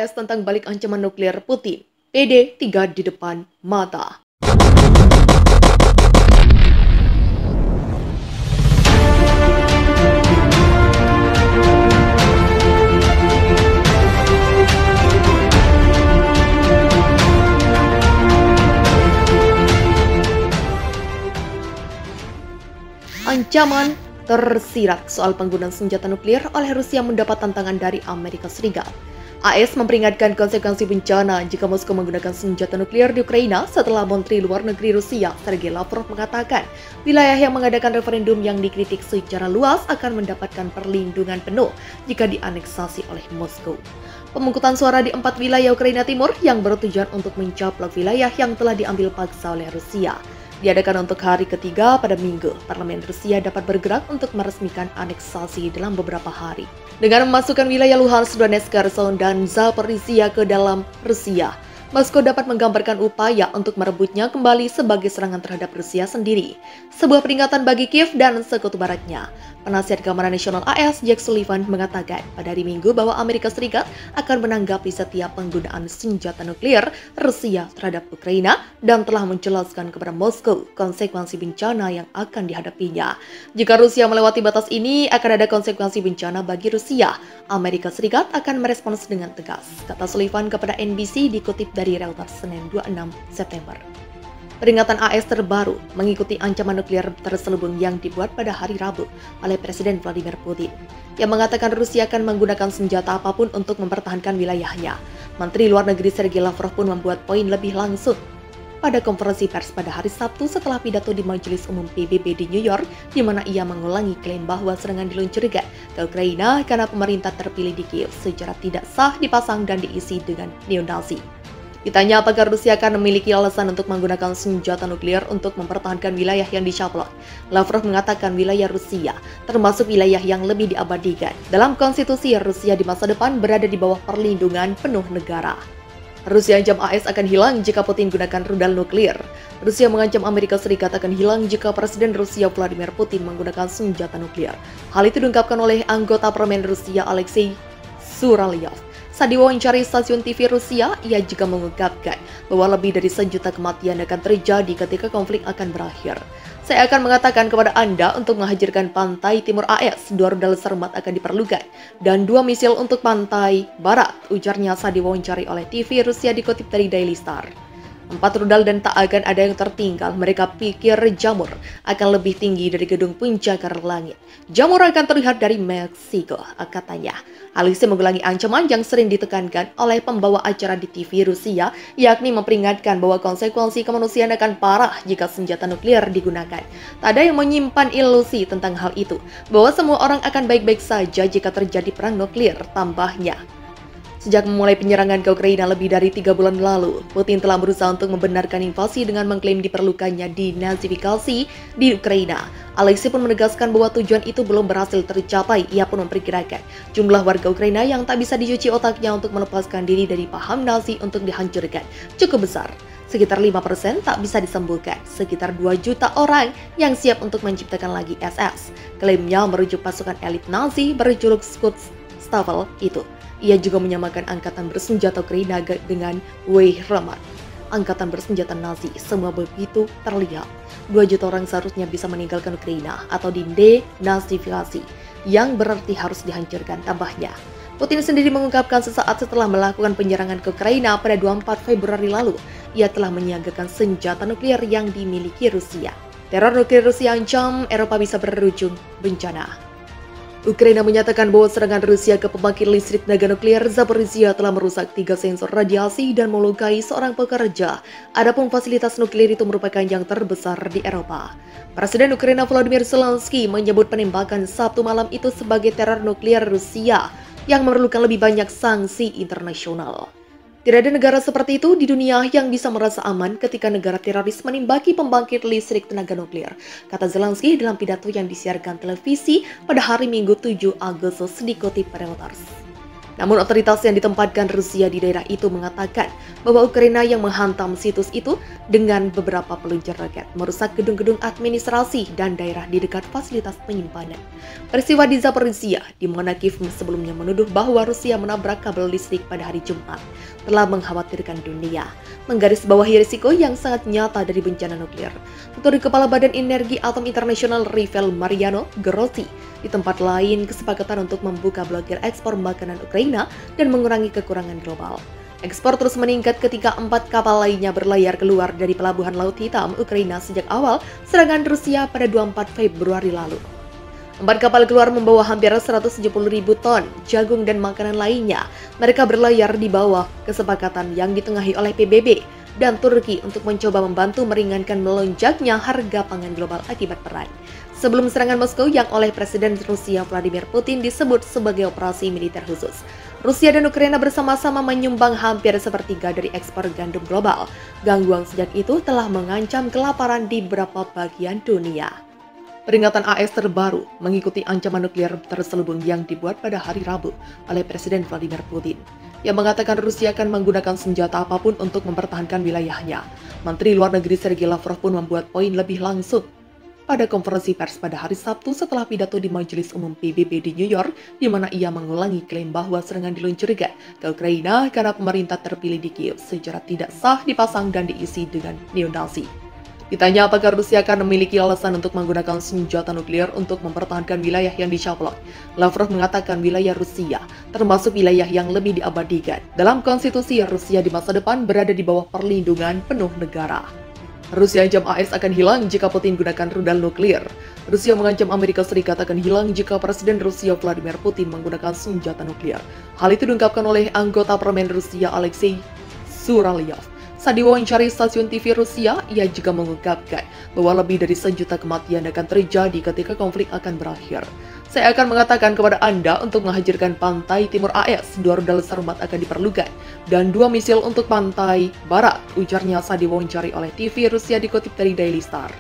AS tentang balik ancaman nuklir Putin. PD 3 di depan mata. Ancaman tersirat soal penggunaan senjata nuklir oleh Rusia mendapat tantangan dari Amerika Serikat. AS memperingatkan konsekuensi bencana jika Moskow menggunakan senjata nuklir di Ukraina setelah Menteri Luar Negeri Rusia Sergei Lavrov mengatakan wilayah yang mengadakan referendum yang dikritik secara luas akan mendapatkan perlindungan penuh jika dianeksasi oleh Moskow. Pemungutan suara di 4 wilayah Ukraina Timur yang bertujuan untuk mencaplok wilayah yang telah diambil paksa oleh Rusia diadakan untuk hari ketiga pada Minggu. Parlemen Rusia dapat bergerak untuk meresmikan aneksasi dalam beberapa hari. Dengan memasukkan wilayah Luhansk, Donetsk, Kherson, dan Zaporizhia ke dalam Rusia, Moskow dapat menggambarkan upaya untuk merebutnya kembali sebagai serangan terhadap Rusia sendiri. Sebuah peringatan bagi Kiev dan sekutu baratnya. Penasihat Keamanan Nasional AS Jake Sullivan mengatakan pada hari Minggu bahwa Amerika Serikat akan menanggapi setiap penggunaan senjata nuklir Rusia terhadap Ukraina dan telah menjelaskan kepada Moskow konsekuensi bencana yang akan dihadapinya. Jika Rusia melewati batas ini, akan ada konsekuensi bencana bagi Rusia. Amerika Serikat akan merespons dengan tegas, kata Sullivan kepada NBC dikutip dari Reuters Senin 26 September. Peringatan AS terbaru mengikuti ancaman nuklir terselubung yang dibuat pada hari Rabu oleh Presiden Vladimir Putin, yang mengatakan Rusia akan menggunakan senjata apapun untuk mempertahankan wilayahnya. Menteri Luar Negeri Sergei Lavrov pun membuat poin lebih langsung pada konferensi pers pada hari Sabtu setelah pidato di Majelis Umum PBB di New York, di mana ia mengulangi klaim bahwa serangan diluncurkan ke Ukraina karena pemerintah terpilih di Kiev secara tidak sah dipasang dan diisi dengan neo-Nazi. Ditanya apakah Rusia akan memiliki alasan untuk menggunakan senjata nuklir untuk mempertahankan wilayah yang dicaplok, Lavrov mengatakan wilayah Rusia termasuk wilayah yang lebih diabadikan. Dalam konstitusi Rusia di masa depan berada di bawah perlindungan penuh negara. Rusia ancam AS akan hilang jika Putin gunakan rudal nuklir. Rusia mengancam Amerika Serikat akan hilang jika Presiden Rusia Vladimir Putin menggunakan senjata nuklir. Hal itu diungkapkan oleh anggota parlemen Rusia Alexei Suralyev. Saat diwawancari stasiun TV Rusia, ia juga mengungkapkan bahwa lebih dari 1 juta kematian akan terjadi ketika konflik akan berakhir. Saya akan mengatakan kepada Anda untuk menghancurkan pantai timur AS, 2 rudal Sarmat akan diperlukan, dan 2 misil untuk pantai barat, ujarnya saat diwawancari oleh TV Rusia dikutip dari Daily Star. 4 rudal dan tak akan ada yang tertinggal. Mereka pikir jamur akan lebih tinggi dari gedung pencakar langit. Jamur akan terlihat dari Meksiko, katanya. Alexei mengulangi ancaman yang sering ditekankan oleh pembawa acara di TV Rusia, yakni memperingatkan bahwa konsekuensi kemanusiaan akan parah jika senjata nuklir digunakan. Tak ada yang menyimpan ilusi tentang hal itu, bahwa semua orang akan baik-baik saja jika terjadi perang nuklir, tambahnya. Sejak memulai penyerangan ke Ukraina lebih dari 3 bulan lalu, Putin telah berusaha untuk membenarkan invasi dengan mengklaim diperlukannya denazifikasi di Ukraina. Alexei pun menegaskan bahwa tujuan itu belum berhasil tercapai. Ia pun memperkirakan jumlah warga Ukraina yang tak bisa dicuci otaknya untuk melepaskan diri dari paham Nazi untuk dihancurkan cukup besar. Sekitar 5% tak bisa disembuhkan, sekitar 2 juta orang yang siap untuk menciptakan lagi SS. Klaimnya merujuk pasukan elit Nazi berjuluk Schutzstaffel itu. Ia juga menyamakan angkatan bersenjata Ukraina dengan Wehrmacht, angkatan bersenjata Nazi. Semua begitu terlihat. 2 juta orang seharusnya bisa meninggalkan Ukraina atau denazifikasi, yang berarti harus dihancurkan, tambahnya. Putin sendiri mengungkapkan sesaat setelah melakukan penyerangan ke Ukraina pada 24 Februari lalu, ia telah menyiagakan senjata nuklir yang dimiliki Rusia. Teror nuklir Rusia ancam Eropa bisa berujung bencana. Ukraina menyatakan bahwa serangan Rusia ke pembangkit listrik tenaga nuklir Zaporizhia telah merusak 3 sensor radiasi dan melukai seorang pekerja. Adapun fasilitas nuklir itu merupakan yang terbesar di Eropa. Presiden Ukraina Volodymyr Zelensky menyebut penembakan Sabtu malam itu sebagai teror nuklir Rusia yang memerlukan lebih banyak sanksi internasional. Tidak ada negara seperti itu di dunia yang bisa merasa aman ketika negara teroris menembaki pembangkit listrik tenaga nuklir, kata Zelensky dalam pidato yang disiarkan televisi pada hari Minggu 7 Agustus dikutip Reuters. Namun otoritas yang ditempatkan Rusia di daerah itu mengatakan bahwa Ukraina yang menghantam situs itu dengan beberapa peluncur roket merusak gedung-gedung administrasi dan daerah di dekat fasilitas penyimpanan. Peristiwa di Zaporizhia, di mana Kiev sebelumnya menuduh bahwa Rusia menabrak kabel listrik pada hari Jumat, telah mengkhawatirkan dunia, menggarisbawahi risiko yang sangat nyata dari bencana nuklir. Menurut Kepala Badan Energi Atom Internasional Rafael Mariano Grossi, di tempat lain kesepakatan untuk membuka blokir ekspor makanan Ukraina dan mengurangi kekurangan global. Ekspor terus meningkat ketika 4 kapal lainnya berlayar keluar dari pelabuhan Laut Hitam Ukraina sejak awal serangan Rusia pada 24 Februari lalu. 4 kapal keluar membawa hampir 170.000 ton jagung dan makanan lainnya. Mereka berlayar di bawah kesepakatan yang ditengahi oleh PBB dan Turki untuk mencoba membantu meringankan melonjaknya harga pangan global akibat perang. Sebelum serangan Moskow yang oleh Presiden Rusia Vladimir Putin disebut sebagai operasi militer khusus, Rusia dan Ukraina bersama-sama menyumbang hampir sepertiga dari ekspor gandum global. Gangguan sejak itu telah mengancam kelaparan di beberapa bagian dunia. Peringatan AS terbaru mengikuti ancaman nuklir terselubung yang dibuat pada hari Rabu oleh Presiden Vladimir Putin, yang mengatakan Rusia akan menggunakan senjata apapun untuk mempertahankan wilayahnya. Menteri Luar Negeri Sergei Lavrov pun membuat poin lebih langsung pada konferensi pers pada hari Sabtu setelah pidato di Majelis Umum PBB di New York, di mana ia mengulangi klaim bahwa serangan diluncurkan ke Ukraina karena pemerintah terpilih di Kiev secara tidak sah dipasang dan diisi dengan neo-Nazi. Ditanya apakah Rusia akan memiliki alasan untuk menggunakan senjata nuklir untuk mempertahankan wilayah yang dicaplok, Lavrov mengatakan wilayah Rusia termasuk wilayah yang lebih diabadikan. Dalam konstitusi Rusia di masa depan berada di bawah perlindungan penuh negara. Rusia ancam AS akan hilang jika Putin gunakan rudal nuklir. Rusia mengancam Amerika Serikat akan hilang jika Presiden Rusia Vladimir Putin menggunakan senjata nuklir. Hal itu diungkapkan oleh anggota parlemen Rusia Alexei Suralyov. Saat diwawancari stasiun TV Rusia, ia juga mengungkapkan bahwa lebih dari 1 juta kematian akan terjadi ketika konflik akan berakhir. Saya akan mengatakan kepada Anda untuk menghancurkan pantai timur AS, 2 rudal Sarmat akan diperlukan, dan 2 misil untuk pantai barat, ujarnya saat diwawancari oleh TV Rusia dikutip dari Daily Star.